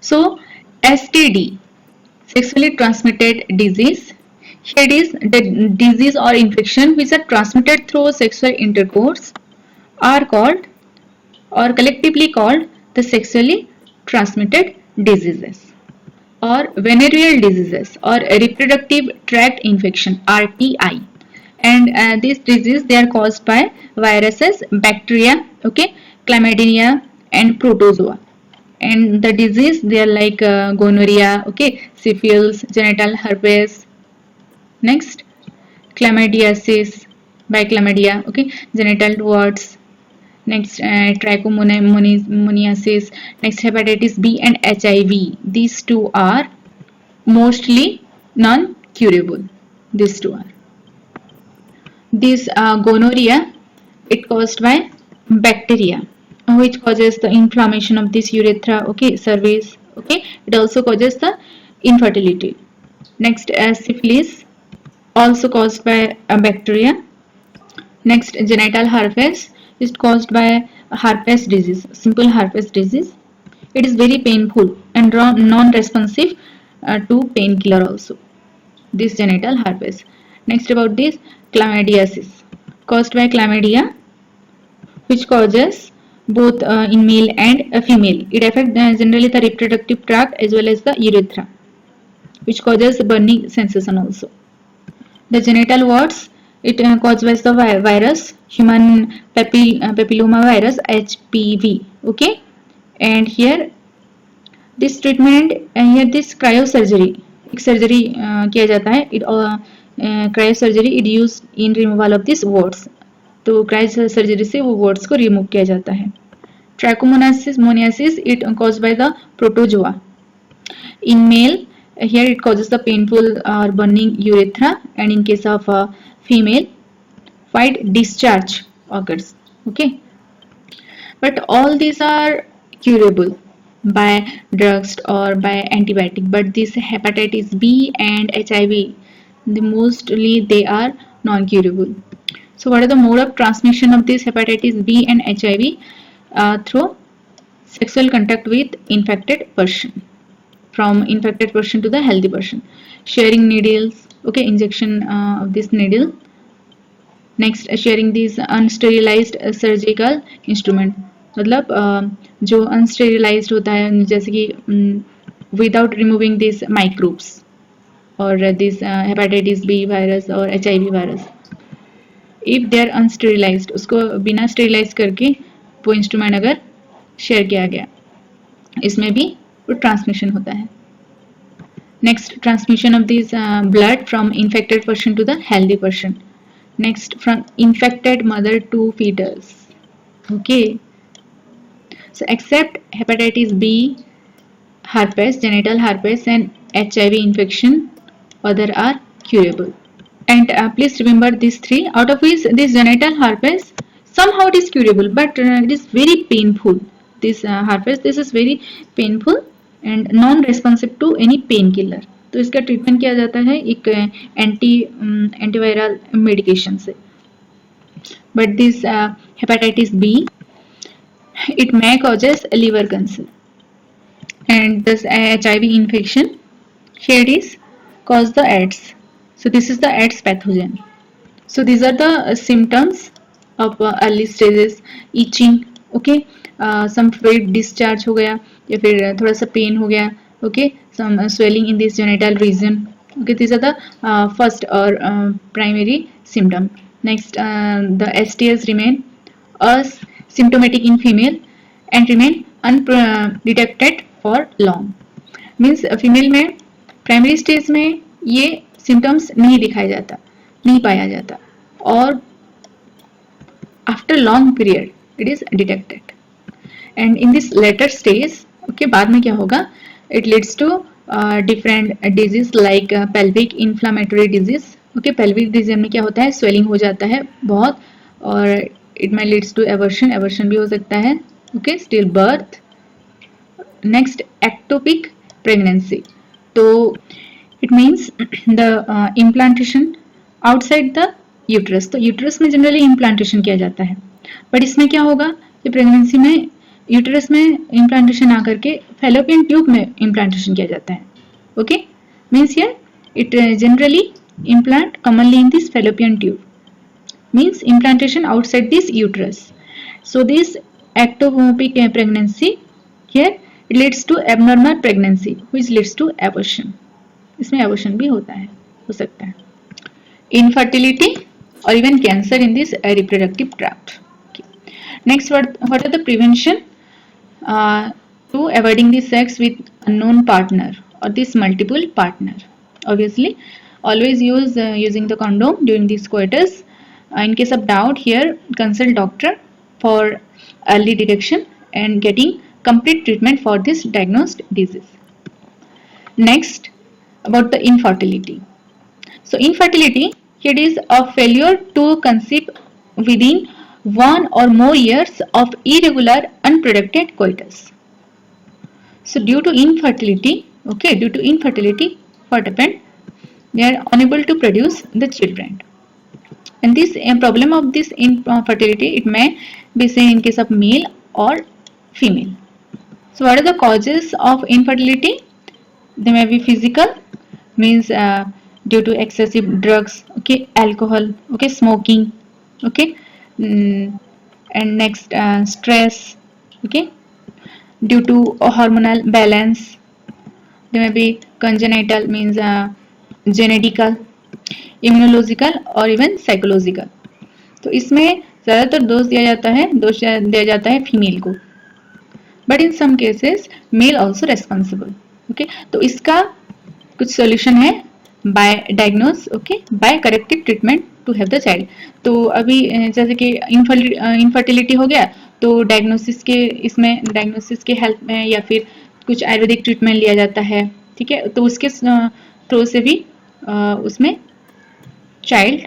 So STD, sexually transmitted disease. Here it is the disease or infection which are transmitted through sexual intercourse are called or collectively called the sexually transmitted diseases or venereal diseases or reproductive tract infection RTI. And these diseases, they are caused by viruses, bacteria, okay, chlamydia and protozoa. And the disease, they are like gonorrhea, okay, syphilis, genital herpes. Next, chlamydiasis by chlamydia, okay, genital warts. Next, trichomoniasis. Next, hepatitis B and HIV. These two are mostly non-curable. These two are. This gonorrhea, it caused by bacteria, which causes the inflammation of this urethra, okay, cervix, okay. It also causes the infertility. Next, syphilis, also caused by a bacteria. Next, genital herpes is caused by herpes disease, simple herpes disease. It is very painful and non-responsive to painkiller also. This genital herpes. Next, about this chlamydiasis, caused by chlamydia, which causes both in male and female. It affects generally the reproductive tract as well as the urethra, which causes burning sensation also. The genital warts, it caused by the virus, human papilloma virus, HPV. Okay, and here this treatment, here this cryosurgery, एक surgery किया जाता है. It cryosurgery it used in removal of these warts. तो cryosurgery से वो warts को remove किया जाता है. Trichomoniasis it caused by the protozoa. In male, here it causes the painful or burning urethra, and in case of female, white discharge occurs. Okay, but all these are curable by drugs or by antibiotic, but this hepatitis B and HIV, mostly they are non-curable. So what are the mode of transmission of this hepatitis B and HIV? Through sexual contact with infected person, from infected person to the healthy person, sharing needles, okay, injection of this needle. Next, sharing these unsterilized surgical instrument, मतलब जो unsterilized होता है, जैसे कि without removing these microbes or this hepatitis B virus or HIV virus, if they are unsterilized, उसको बिना sterilize करके वो इंस्ट्रूमेंट अगर शेयर किया गया, इसमें भी वो ट्रांसमिशन होता है. Next, transmission of this blood from infected person to the healthy person. Next, from infected mother to fetus. Okay. So except hepatitis B, herpes, genital herpes and HIV infection, other are curable. And please remember these three, out of which this genital herpes, somehow it is curable, but it is very painful. This herpes, this is very painful and non responsive to any painkiller. तो इसका treatment किया जाता है एक antiviral medication से. But this hepatitis B, it may causes liver cancer, and this HIV infection, here it is cause the AIDS. So this is the AIDS pathogen. So these are the symptoms of early stages. Itching, okay, some fluid discharge हो गया या फिर थोड़ा सा pen हो गया, okay, some swelling in this genital region. Okay, these are the first or primary symptom. Next, the STS remain asymptomatic in female and remain undetected for long. Means female में primary stage में ये symptoms नहीं दिखाया जाता, नहीं पाया जाता, और after long period it is detected. And in this later stage, okay, बाद में क्या होगा, it leads to different disease like pelvic inflammatory disease. Okay, pelvic disease में क्या होता है, स्वेलिंग हो जाता है बहुत, और it may leads to abortion, abortion भी हो सकता है. Okay, still birth. Next, ectopic pregnancy. तो it means the implantation outside the uterus. तो यूट्रस में जनरली इम्प्लांटेशन किया जाता है, बट इसमें क्या होगा, ये प्रेगनेंसी में यूट्रस में इम्प्लांटेशन ना करके फैलोपियन ट्यूब में इम्प्लांटेशन किया जाता है. Okay, means here it generally implant commonly in this fallopian tube means implantation outside this uterus. So this ectopic pregnancy here it leads to abnormal pregnancy which leads to abortion. इसमें abortion भी होता है, हो सकता है. Infertility or even cancer in this reproductive tract. Okay. Next, what are the prevention to avoiding the sex with unknown partner or this multiple partner? Obviously, always use using the condom during this coitus. In case of doubt, here consult doctor for early detection and getting complete treatment for this diagnosed disease. Next, about the infertility. So infertility here is a failure to conceive within 1 or more years of irregular unprotected coitus. So due to infertility, what happened? They are unable to produce the children. And this problem of this infertility, it may be seen in case of male or female. So what are the causes of infertility? They may be physical, means due to excessive drugs, okay, alcohol, okay, smoking, okay, and next stress, okay, due to hormonal balance. They may be congenital, means genetical, immunological और even psychological. तो इसमें ज़्यादातर दोष दिया जाता है female को, but in some cases male also responsible. Okay, तो इसका कुछ सोल्यूशन है by diagnose, okay, by corrective treatment to have the child. तो अभी जैसे कि इनफर्टिलिटी हो गया तो डायग्नोसिस के हेल्प में या फिर कुछ आयुर्वेदिक ट्रीटमेंट लिया जाता है. ठीक है, तो उसके थ्रू से भी उसमें चाइल्ड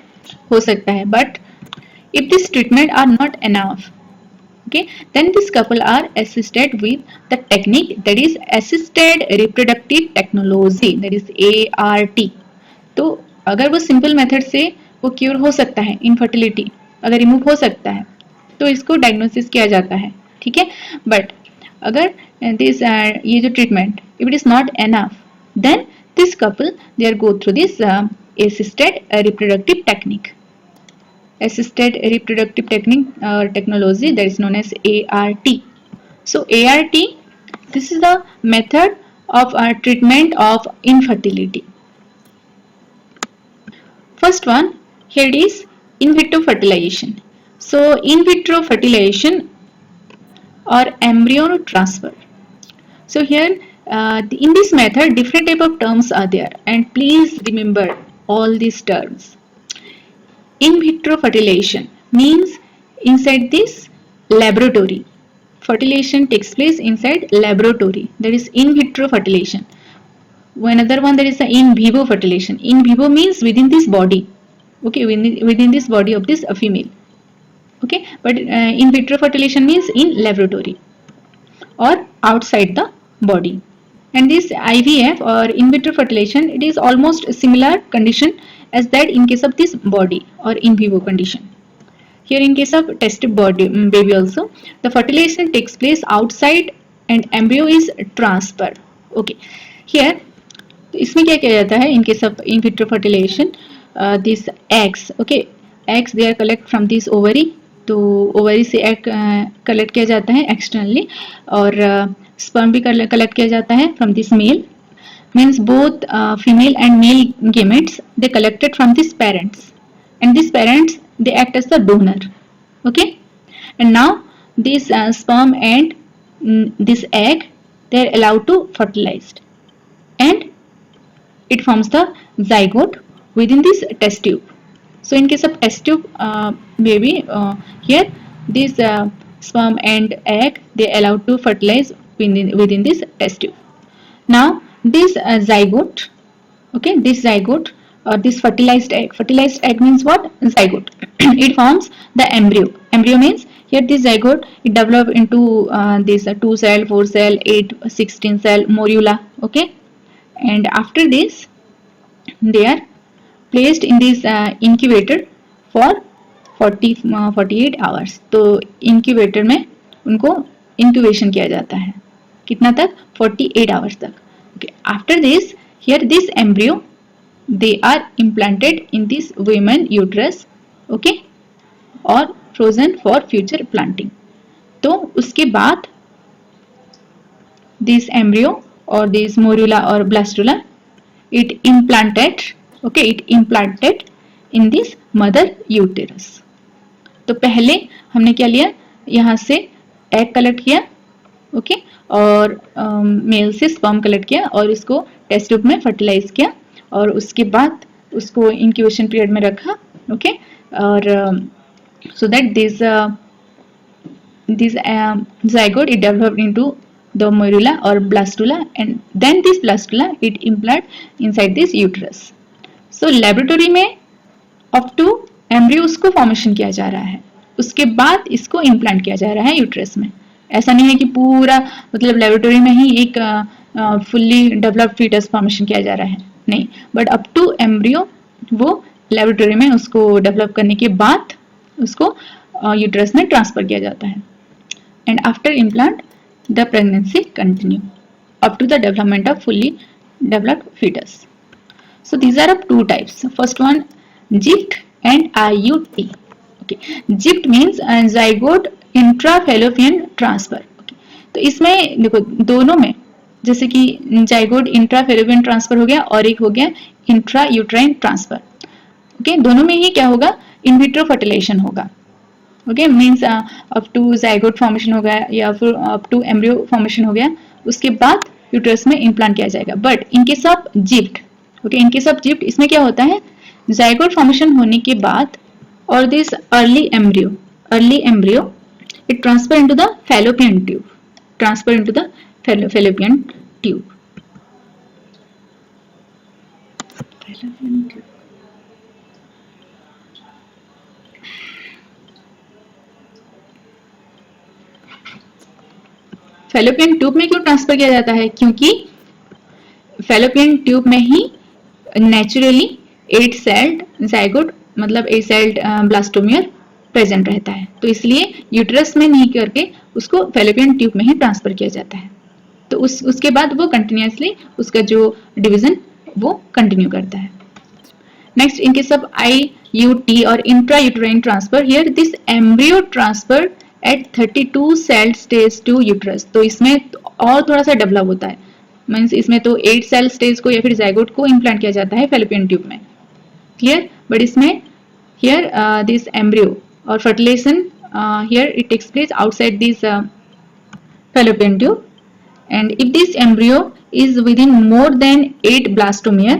हो सकता है. But if this treatment are not enough, okay, then this couple are assisted with the technique that is assisted reproductive technology, that is ART. तो अगर वो सिंपल मेथड से वो क्योर हो सकता है, इनफर्टिलिटी अगर रिमूव हो सकता है तो इसको डायग्नोसिस किया जाता है. ठीक है, बट अगर दिस ये जो treatment if it is not enough, then this couple they are go through this assisted reproductive technique. Assisted reproductive technique technology, that is known as ART. So ART, this is the method of treatment of infertility. First one here is in vitro fertilization. So in vitro fertilization or embryo transfer. So here in this method different type of terms are there, and please remember all these terms. In vitro fertilization means inside this laboratory. Fertilization takes place inside laboratory. That is in vitro fertilization. Another one, there is the in vivo fertilization. In vivo means within this body. Okay, within this body of this female. Okay, but in vitro fertilization means in laboratory or outside the body. And this IVF or in vitro fertilization, it is almost a similar condition as that in case of this body or in vivo condition. Here in case of tested baby also, the fertilization takes place outside and embryo is transferred. Okay, here इसमें क्या किया जाता है in case of in vitro fertilization, this eggs, okay, eggs they are collect from this ovary. तो ovary से egg collect किया जाता है एक्सटर्नली, और स्पर्म भी कलेक्ट किया जाता है from this male. Means both female and male gametes they collected from these parents, and these parents they act as the donor. Okay, and now this sperm and this egg they are allowed to fertilized, and it forms the zygote within this test tube. So in case of test tube baby, here this sperm and egg they are allowed to fertilize within this test tube. Now this zygote, okay, this zygote or this fertilized egg means what? Zygote. It forms the embryo. Embryo means here this zygote it develop into this 2 cell, 4 cell, 8, 16 cell morula. Okay, and after this they are placed in this incubator for 48 hours. तो incubator में उनको incubation किया जाता है। कितना तक? 48 hours तक। Okay, after this here this embryo they are implanted in this women uterus, okay, और फ्रोजन फॉर फ्यूचर प्लांटिंग। तो उसके बाद दिस एम्ब्रियो और दिस मोरुला और blastula it implanted, okay, it implanted in this mother uterus। तो पहले हमने क्या लिया, यहाँ से एग कलेक्ट किया, ओके, और मेल से स्पर्म कलेक्ट किया और इसको टेस्ट ट्यूब में फर्टिलाइज किया और उसके बाद उसको इंक्यूबेशन पीरियड में रखा, ओके, और so that this zygote it developed into the morula or blastula, and then this blastula it implant inside this uterus। so laboratory में up to embryo उसको फॉर्मेशन किया जा रहा है, उसके बाद इसको इम्प्लांट किया जा रहा है यूट्रस में। ऐसा नहीं है कि पूरा मतलब लेबोरेटरी में ही एक फुल्ली डेवलप्ड फीटस फॉर्मेशन किया जा रहा है, नहीं, बट अप टू एम्ब्रियो वो लेबोरेटरी में उसको डेवलप करने के बाद उसको यूट्रस में ट्रांसफर किया जाता है। And after implant the pregnancy continue up to the development of fully developed fetus। so these are of two types, first one GIFT and IUT। okay, GIFT means zygote intrafallopian transfer। okay, तो इसमें देखो दोनों में जैसे कि zygote intrafallopian transfer हो गया और एक हो गया इंट्रा यूट्राइन ट्रांसफर। ओके, दोनों में ही क्या होगा, इन विट्रो फर्टिलाइजेशन होगा। Okay, means up to zygote formation हो गया या फिर अप टू एम्ब्रियो फॉर्मेशन हो गया, उसके बाद यूट्रस में इम्प्लांट किया जाएगा। बट इनके सब जिफ्ट, ओके, इनके सब जिफ्ट इसमें क्या होता है, जाइगोट फॉर्मेशन होने के बाद और this early embryo it transfer into the fallopian tube, transfer into the fallopian tube. Fallopian tube में क्यों ट्रांसफर किया जाता है, क्योंकि फैलोपियन ट्यूब में ही नेचुरली 8 सेल्ड जाइगोट मतलब 8 सेल्ड ब्लास्टोमियर प्रेजेंट रहता है, तो इसलिए यूट्रस में नहीं करके उसको फैलोपियन ट्यूब में ही ट्रांसफर किया जाता है। तो उसके बाद वो कंटिन्यूसली उसका जो डिवीजन वो कंटिन्यू करता है। नेक्स्ट, इनके सब IUT और intrauterine transfer, here this embryo transfer at 32 cell stage to uterus. तो इसमें और थोड़ा सा डेवलप होता है, मीन्स इसमें तो 8 सेल स्टेज को या फिर जाइगोट को इम्प्लांट किया जाता है फैलोपियन ट्यूब में, क्लियर। बट इसमें हियर दिस एम्ब्रियो और fertilization here it takes place outside this fallopian tube, and if this embryo is within more than 8 blastomere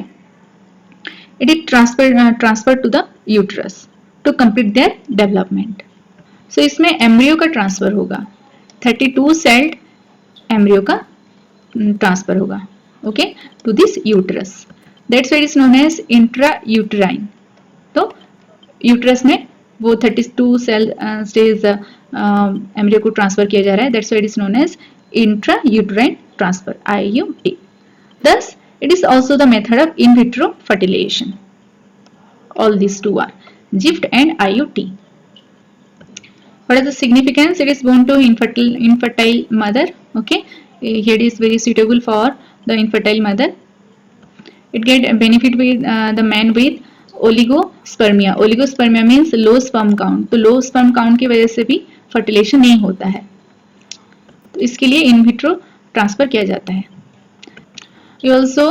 it is transferred to the uterus to complete their development। so इसमें embryo का transfer होगा, 32 celled embryo का transfer होगा, okay, to this uterus, that's why it is known as intrauterine. तो uterus में वो 32 cell स्टेज embryo को ट्रांसफर किया जा रहा है, that's why it is known as intrauterine transfer IUT। Thus, it is also the method of in vitro fertilization। All these two are GIFT and IUT। What is the significance? It is born to infertile mother. Okay, here it is very suitable for the infertile mother। It get benefit with the man with oligospermia। Oligospermia means low sperm count। तो low sperm count की वजह से भी fertilization नहीं होता है, तो इसके लिए इन विट्रो ट्रांसफर किया जाता है। You also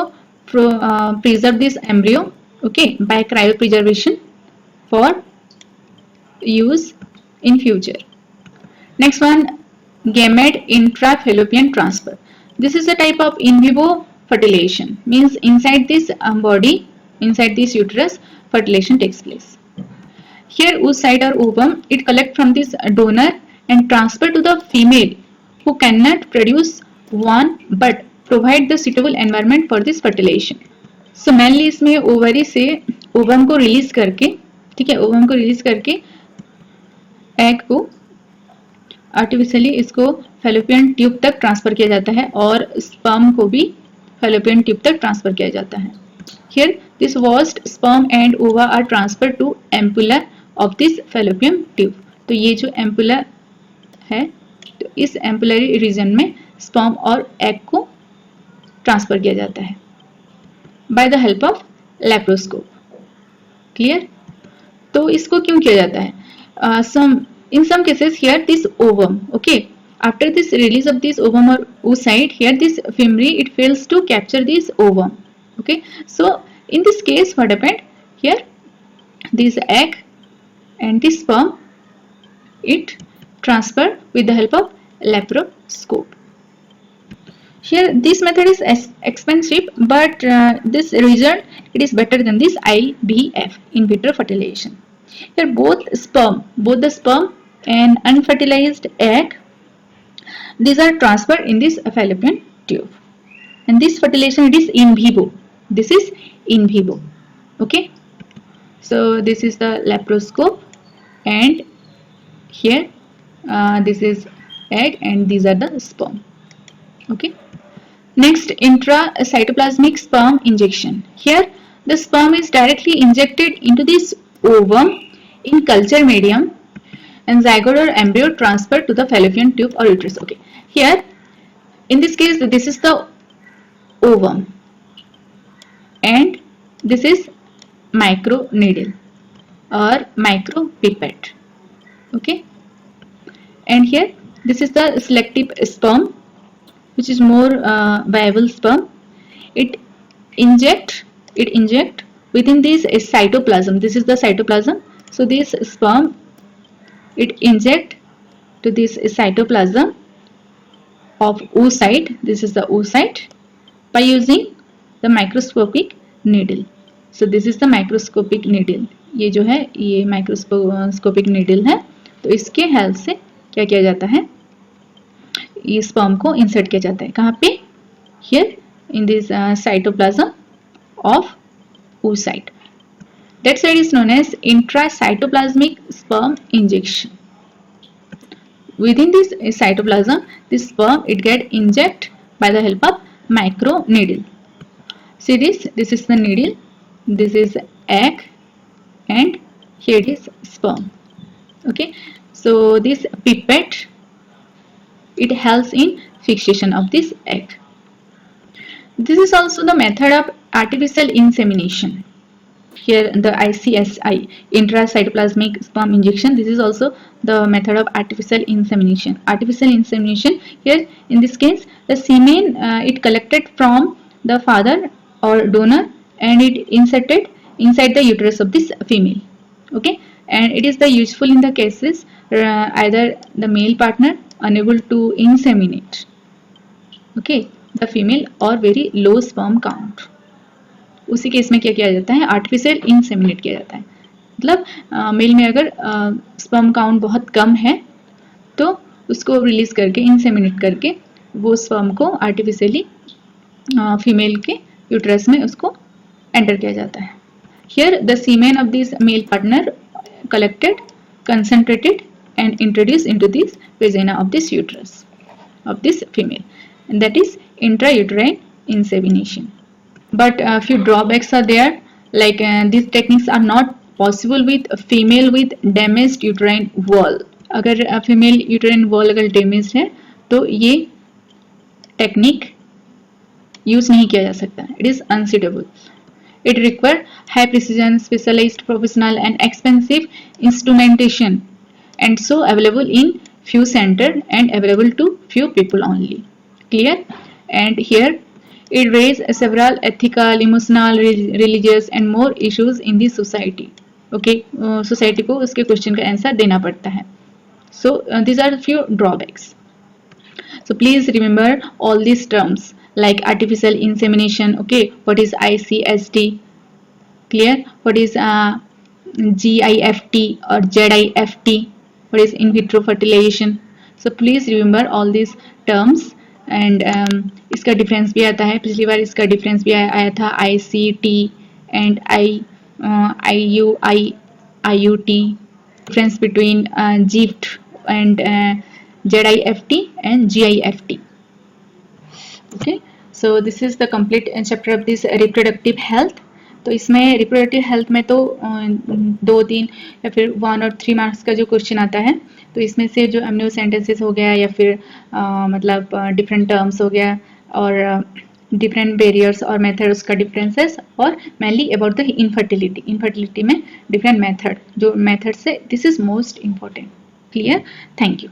preserve this embryo, okay, by cryopreservation for use in future. Next one, gamete intrafallopian transfer. This is a type of in vivo fertilization, means inside this body, inside this uterus fertilization takes place। Here oocyte or ovum it collect from this donor and transfer to the female who cannot produce one but provide the suitable environment for this fertilization। so mainly इसमें ovary से ovum को release करके, ठीक है, ovum को release करके egg को artificially इसको फैलोपियन ट्यूब तक ट्रांसफर किया जाता है और स्पर्म को भी फैलोपियन ट्यूब तक ट्रांसफर किया जाता है। Here this washed sperm and ova are transferred to ampulla of this fallopian tube। तो ये जो एम्पुला है तो इस एम्पुलरी रीजन में स्पर्म और एग को ट्रांसफर किया जाता है by the help of laparoscope. Clear? तो इसको क्यों किया जाता है? In some cases here this ovum, okay, after this release of this ovum or oocyte, here this female it fails to capture this ovum, okay. So in this case what happened here, this egg and this sperm it transferred with the help of laparoscope. Here this method is expensive, but this result it is better than this IVF, in vitro fertilization. Here both the sperm and unfertilized egg, these are transferred in this fallopian tube, and this fertilization it is in vivo. This is in vivo. Okay, so this is the laparoscope, and here this is egg and these are the sperm. Okay, next, intracytoplasmic sperm injection. Here the sperm is directly injected into this ovum in culture medium, and zygote or embryo transferred to the fallopian tube or uterus. Okay, here in this case this is the ovum and this is micro needle or micro pipette. Okay, and here this is the selective sperm, which is more viable sperm. It inject within this cytoplasm. This is the cytoplasm. So this sperm it inject to this cytoplasm of oocyte. This is the oocyte by using the microscopic needle. So this is the microscopic needle. ये जो है ये microscopic needle है, तो इसके help से क्या किया जाता है, ये स्पर्म को इंसर्ट किया जाता है कहाँ पे, here in this cytoplasm of oocyte. That side is known as intracytoplasmic sperm injection. Within this cytoplasm, this sperm it get inject by the help of micro needle. See this is the needle, this is egg, and here it is sperm. Okay, so this pipette it helps in fixation of this egg. This is also the method of artificial insemination. Here the ICSI, intracytoplasmic sperm injection, this is also the method of artificial insemination. Artificial insemination, here in this case the semen it collected from the father or donor and it inserted inside the uterus of this female. Okay, and it is the useful in the cases either the male partner unable to inseminate, okay, the female or very low sperm count. उसी case में क्या किया जाता है, artificial inseminate किया जाता है. मतलब मेल में अगर स्पर्म काउंट बहुत कम है तो उसको रिलीज करके इंसेमिनेट करके वो स्पर्म को आर्टिफिशियली फीमेल के यूट्रस में उसको एंटर किया जाता है. Here the semen of this male partner collected, concentrated and introduced into this vagina of this uterus of this female, and that is intrauterine insemination. But few drawbacks are there, like these techniques are not possible with a female with damaged uterine wall. अगर female uterine wall अगर damage है तो ये technique use नहीं किया जा सकता. It is unsuitable. It requires high precision, specialized professional and expensive instrumentation, and so available in few center and available to few people only. Clear? And here it raises several ethical, emotional, religious and more issues in the society. Okay, society को उसके question का answer देना पड़ता है. So these are few drawbacks. So please remember all these terms like artificial insemination. Okay, what is ICST? Clear? What is GIFT or ZIFT? What is in vitro fertilization? So please remember all these terms. And इसका difference भी आता है. पिछली बार इसका difference भी आया था ICT and IUT. Difference between GIFT and ZIFT and GIFT. Okay, so this is the complete chapter of this reproductive health. तो इसमें रिप्रोडक्टिव हेल्थ में तो 2-3 या फिर 1 और 3 मार्क्स का जो क्वेश्चन आता है, तो इसमें से जो एमनियो सेंटेंसेस हो गया या फिर मतलब डिफरेंट टर्म्स हो गया और डिफरेंट बैरियर्स और मेथड्स का डिफरेंसेस और मेनली अबाउट द इनफर्टिलिटी में डिफरेंट मेथड, जो मेथड से this is most important. Clear? Thank you.